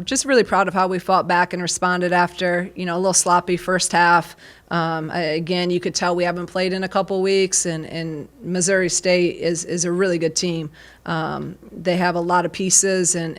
just really proud of how we fought back and responded after, a little sloppy first half. Again, you could tell we haven't played in a couple weeks, and Missouri State is a really good team. They have a lot of pieces, and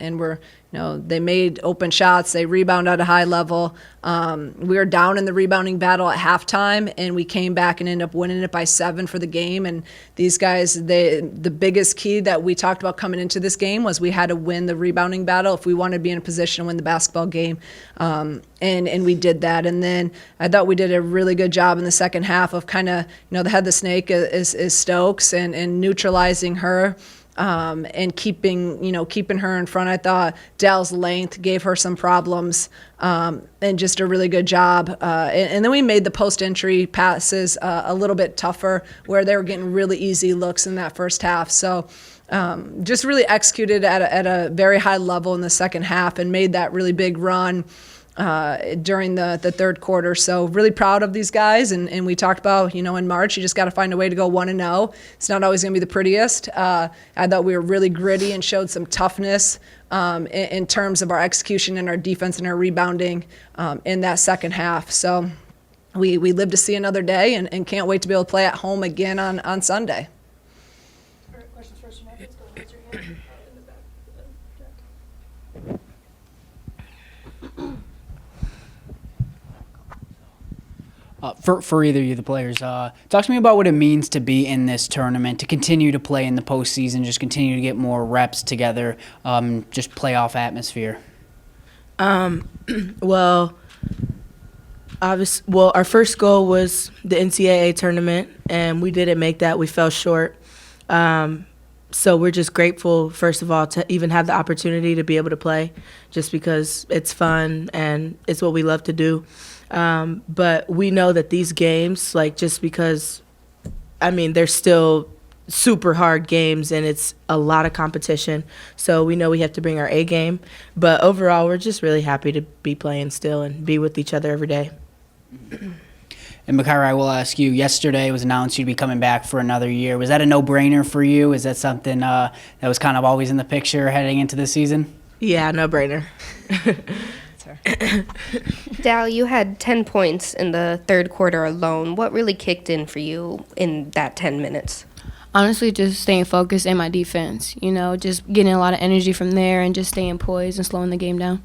they made open shots. They rebound at a high level. We were down in the rebounding battle at halftime, and we came back and ended up winning it by 7 for the game. And these guys, the biggest key that we talked about coming into this game was we had to win the rebounding battle if we wanted to be in a position to win the basketball game. And we did that. And then I thought we did a really good job in the second half of kind of, the head of the snake is Stokes and neutralizing her. And keeping her in front. I thought Dell's length gave her some problems, and just a really good job. And then we made the post-entry passes a little bit tougher, where they were getting really easy looks in that first half. So just really executed at a very high level in the second half and made that really big run during the third quarter. So really proud of these guys. And we talked about, in March, you just got to find a way to go 1-0. It's not always going to be the prettiest. I thought we were really gritty and showed some toughness in terms of our execution and our defense and our rebounding in that second half. So we live to see another day and can't wait to be able to play at home again on Sunday. All right, questions for us, Let's go raise your hand. In the back. For either of you, the players, talk to me about what it means to be in this tournament, to continue to play in the postseason, just continue to get more reps together, just playoff atmosphere. Well, our first goal was the NCAA tournament, and we didn't make that. We fell short. So we're just grateful, first of all, to even have the opportunity to be able to play, just because it's fun and it's what we love to do. But we know that these games, just because, they're still super hard games and it's a lot of competition. So we know we have to bring our A game. But overall, we're just really happy to be playing still and be with each other every day. And Makira, I will ask you, yesterday it was announced you'd be coming back for another year. Was that a no-brainer for you? Is that something that was kind of always in the picture heading into the season? Yeah, no-brainer. Dal, you had 10 points in the third quarter alone. What really kicked in for you in that 10 minutes? Honestly, just staying focused in my defense. Just getting a lot of energy from there and just staying poised and slowing the game down.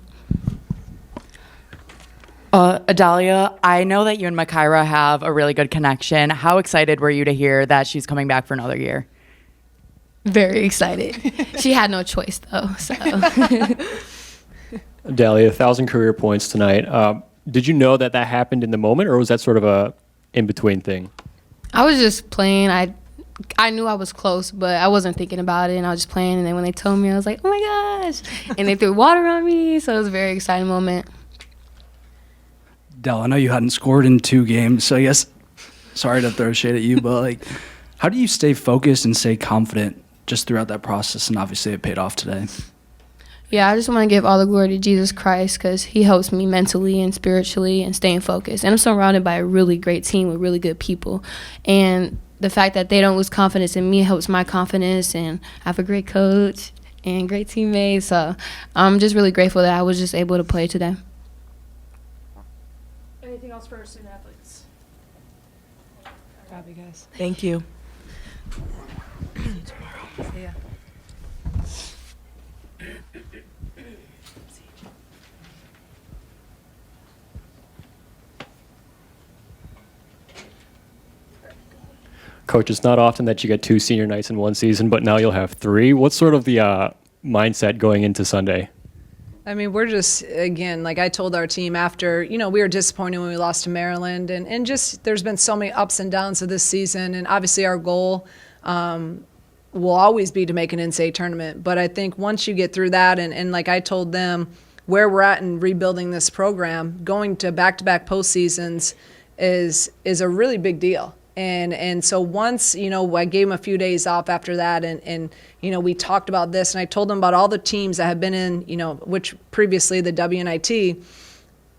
Adalia, I know that you and Makira have a really good connection. How excited were you to hear that she's coming back for another year? Very excited. She had no choice, though. So. Adalia, 1,000 career points tonight. Did you know that happened in the moment, or was that sort of a in-between thing? I was just playing. I knew I was close, but I wasn't thinking about it, and I was just playing. And then when they told me, I was like, oh, my gosh. And they threw water on me, so it was a very exciting moment. Del, I know you hadn't scored in 2 games, so I guess, sorry to throw shade at you, but how do you stay focused and stay confident just throughout that process? And obviously it paid off today. Yeah, I just want to give all the glory to Jesus Christ because he helps me mentally and spiritually and staying focused. And I'm surrounded by a really great team with really good people. And the fact that they don't lose confidence in me helps my confidence, and I have a great coach and great teammates. So I'm just really grateful that I was just able to play today. Anything else for our student athletes? Grab you guys. Thank you. See ya. Coach, it's not often that you get 2 senior nights in one season, but now you'll have 3. What's sort of the mindset going into Sunday? We're just, again, like I told our team after, we were disappointed when we lost to Maryland, and just there's been so many ups and downs of this season, and obviously our goal will always be to make an NCAA tournament. But I think once you get through that, and like I told them, where we're at in rebuilding this program, going to back-to-back postseasons is a really big deal. And so once, I gave them a few days off after that, and we talked about this, and I told them about all the teams that have been in, which previously the WNIT,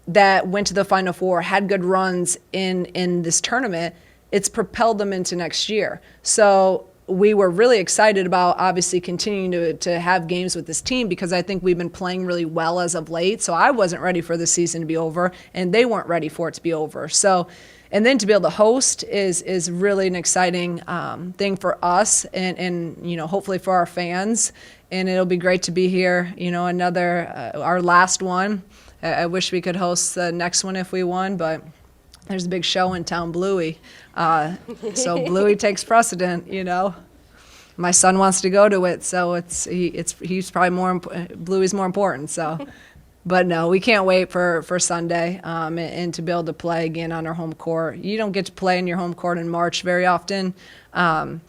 that went to the Final Four, had good runs in this tournament. It's propelled them into next year. So we were really excited about obviously continuing to have games with this team because I think we've been playing really well as of late. So I wasn't ready for the season to be over, and they weren't ready for it to be over. So, and then to be able to host is really an exciting thing for us and hopefully for our fans. And it'll be great to be here, another, our last one. I wish we could host the next one if we won, but there's a big show in town, Bluey. So Bluey takes precedent, My son wants to go to it, so he's probably Bluey's more important. So, but no, we can't wait for Sunday and to be able to play again on our home court. You don't get to play in your home court in March very often. And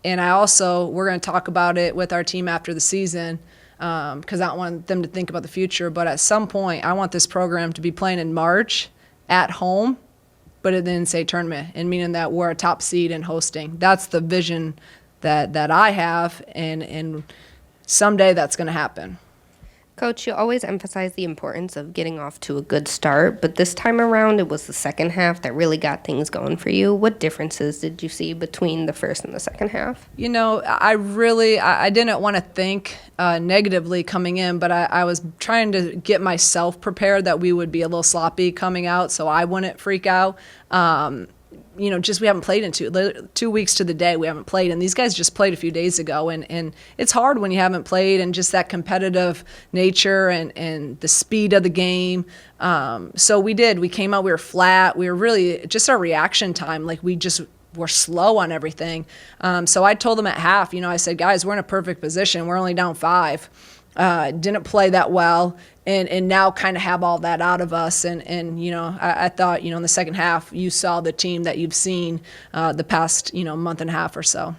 we're going to talk about it with our team after the season because I don't want them to think about the future. But at some point, I want this program to be playing in March at home, but it didn't say tournament, and meaning that we're a top seed and hosting. That's the vision that I have, and someday that's going to happen. Coach, you always emphasize the importance of getting off to a good start, but this time around it was the second half that really got things going for you. What differences did you see between the first and the second half? I didn't want to think negatively coming in, but I was trying to get myself prepared that we would be a little sloppy coming out so I wouldn't freak out. We haven't played in 2 weeks to the day. We haven't played, and these guys just played a few days ago, and it's hard when you haven't played, and just that competitive nature and the speed of the game. So we came out, we were flat. We were really just our reaction time, like we just were slow on everything. So I told them at half, I said, guys, we're in a perfect position. We're only down 5. Didn't play that well, and now kind of have all that out of us. And I thought, in the second half, you saw the team that you've seen the past, month and a half or so.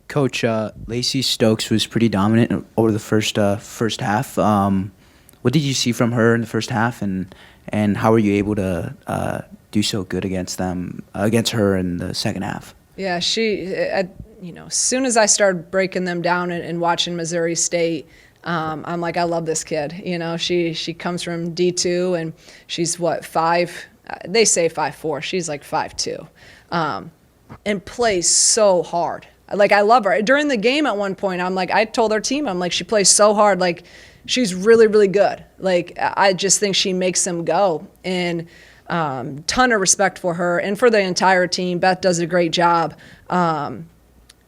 Coach, Lacey Stokes was pretty dominant over the first half. What did you see from her in the first half, and how were you able to do so good against her in the second half? Yeah, as soon as I started breaking them down and watching Missouri State, I'm like, I love this kid. She comes from D2, and she's 5, they say 5'4", she's like 5'2", and plays so hard. Like, I love her. During the game at one point, I told our team, she plays so hard. Like, she's really, really good. Like, I just think she makes them go. And ton of respect for her and for the entire team. Beth does a great job.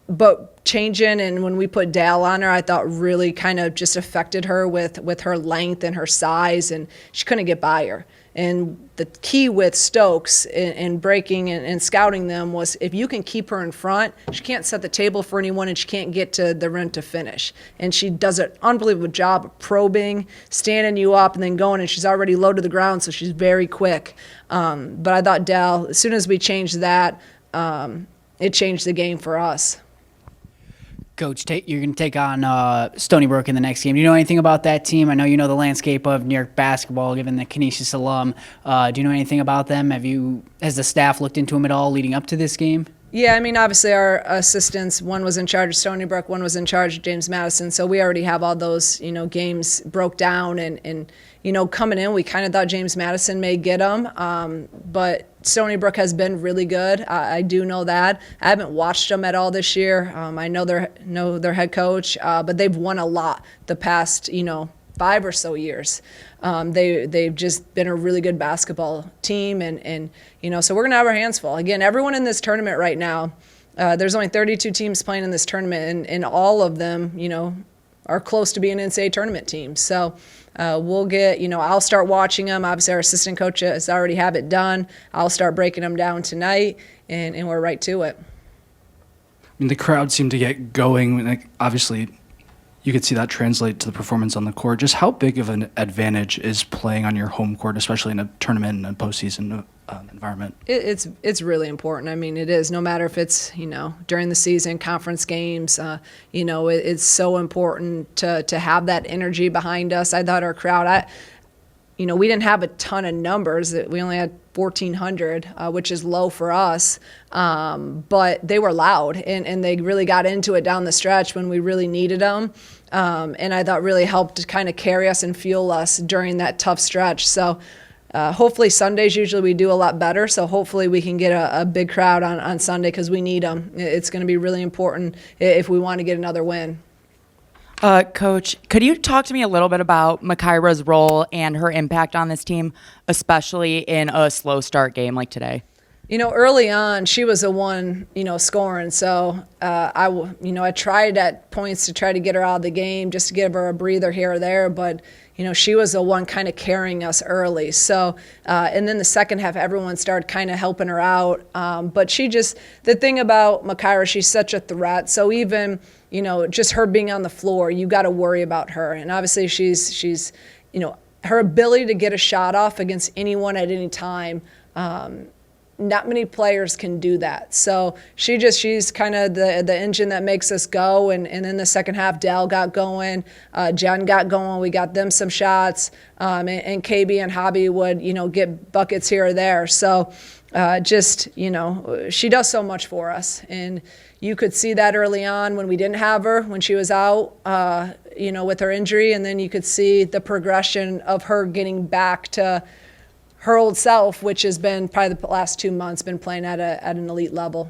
But changing, and when we put Dale on her, I thought really kind of just affected her with her length and her size, and she couldn't get by her. And the key with Stokes in breaking and scouting them was if you can keep her in front, she can't set the table for anyone, and she can't get to the rim to finish. And she does an unbelievable job of probing, standing you up, and then going, and she's already low to the ground, so she's very quick. But I thought Dale, as soon as we changed that, it changed the game for us. Coach, you're going to take on Stony Brook in the next game. Do you know anything about that team? I know you know the landscape of New York basketball, given the Canisius alum. Do you know anything about them? Has the staff looked into them at all leading up to this game? Yeah, obviously our assistants, one was in charge of Stony Brook, one was in charge of James Madison, so we already have all those, games broke down, and coming in, we kind of thought James Madison may get them, but Stony Brook has been really good. I do know that. I haven't watched them at all this year. I know their head coach, but they've won a lot the past, 5 or so years. They've just been a really good basketball team, and so we're gonna have our hands full. Again, everyone in this tournament right now, there's only 32 teams playing in this tournament, and all of them, are close to being an NCAA tournament team. So we'll get, I'll start watching them. Obviously, our assistant coach has already have it done. I'll start breaking them down tonight, and we're right to it. The crowd seemed to get going. Obviously, you could see that translate to the performance on the court. Just how big of an advantage is playing on your home court, especially in a tournament and a postseason environment? It's really important. It is. No matter if it's during the season, conference games. It's so important to have that energy behind us. I thought our crowd. We didn't have a ton of numbers. We only had 1,400, which is low for us. But they were loud, and they really got into it down the stretch when we really needed them. And I thought really helped to kind of carry us and fuel us during that tough stretch. So, hopefully Sundays usually we do a lot better, so hopefully we can get a big crowd on Sunday because we need them. It's going to be really important if we want to get another win. Coach, could you talk to me a little bit about Makira's role and her impact on this team, especially in a slow start game like today? Early on, she was the one, scoring. So I tried at points to try to get her out of the game, just to give her a breather here or there. But, she was the one kind of carrying us early. So, and then the second half, everyone started kind of helping her out. But the thing about Makira, she's such a threat. So even, just her being on the floor, you got to worry about her. And obviously she's, her ability to get a shot off against anyone at any time, not many players can do that. So she's kind of the engine that makes us go. And then the second half, Dell got going, Jen got going. We got them some shots, and KB and Hobby would, get buckets here or there. So she does so much for us. And you could see that early on when we didn't have her, when she was out, with her injury. And then you could see the progression of her getting back to her old self, which has been probably the last 2 months, been playing at an elite level.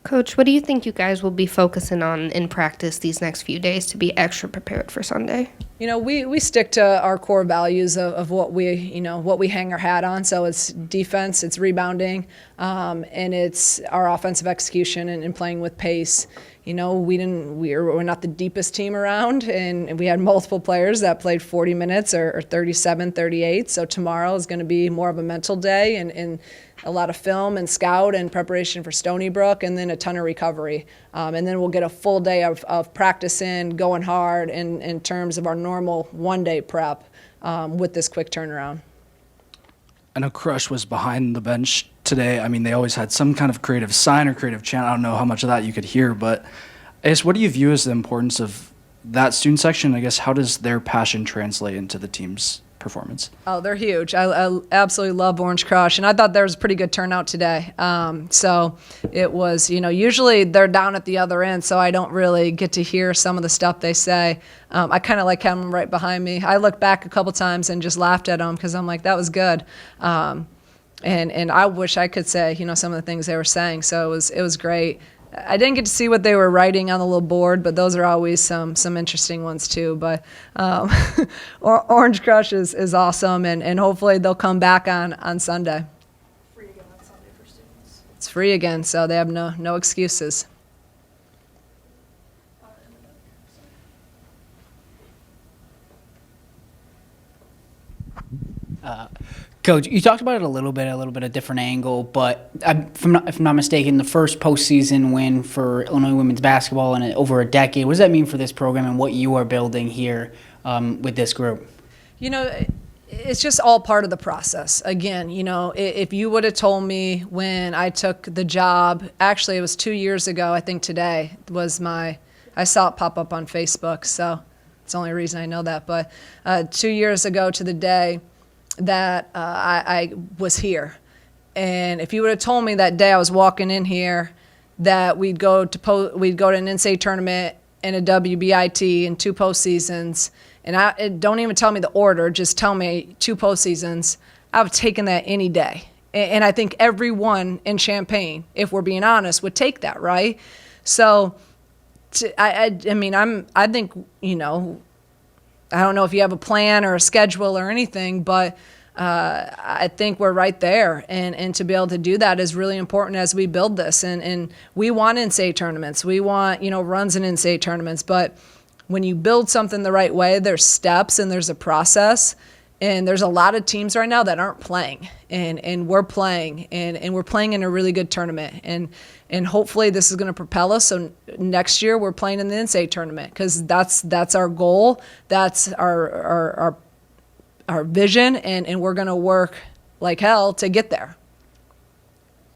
Coach, what do you think you guys will be focusing on in practice these next few days to be extra prepared for Sunday? We stick to our core values of what we hang our hat on. So it's defense, it's rebounding, and it's our offensive execution and playing with pace. We're not the deepest team around, and we had multiple players that played 40 minutes or 37, 38. So tomorrow is going to be more of a mental day and a lot of film and scout and preparation for Stony Brook, and then a ton of recovery. And then we'll get a full day of practicing, going hard in terms of our normal one-day prep with this quick turnaround. I know Crush was behind the bench today. I mean, they always had some kind of creative sign or creative chant. I don't know how much of that you could hear, but I guess what do you view as the importance of that student section? I guess how does their passion translate into the team's performance? Oh, they're huge. I absolutely love Orange Crush, and I thought there was a pretty good turnout today. So it was, usually they're down at the other end, so I don't really get to hear some of the stuff they say. I kind of like having them right behind me. I looked back a couple times and just laughed at them because I'm like, that was good. And I wish I could say, some of the things they were saying. So it was great. I didn't get to see what they were writing on the little board, but those are always some interesting ones too. But Orange Crush is awesome, and hopefully they'll come back on Sunday. Free again on Sunday for students. It's free again, so they have no excuses. Coach, you talked about it a little bit of different angle, but if I'm not mistaken, the first postseason win for Illinois women's basketball in over a decade. What does that mean for this program and what you are building here with this group? It's just all part of the process. Again, if you would have told me when I took the job, actually it was 2 years ago, I think today I saw it pop up on Facebook, so it's the only reason I know that. But 2 years ago to the day that I was here. And if you would have told me that day I was walking in here that we'd go to an NCAA tournament and a WBIT and 2 postseasons, and don't even tell me the order, just tell me 2 postseasons, I would have taken that any day. And I think everyone in Champaign, if we're being honest, would take that, right? So I think, I don't know if you have a plan or a schedule or anything, but I think we're right there. And to be able to do that is really important as we build this. And we want NCAA tournaments. We want, runs in NCAA tournaments. But when you build something the right way, there's steps and there's a process. And there's a lot of teams right now that aren't playing. And we're playing. And we're playing in a really good tournament. And hopefully this is going to propel us. So next year we're playing in the NCAA tournament because that's our goal. That's our vision. And we're going to work like hell to get there.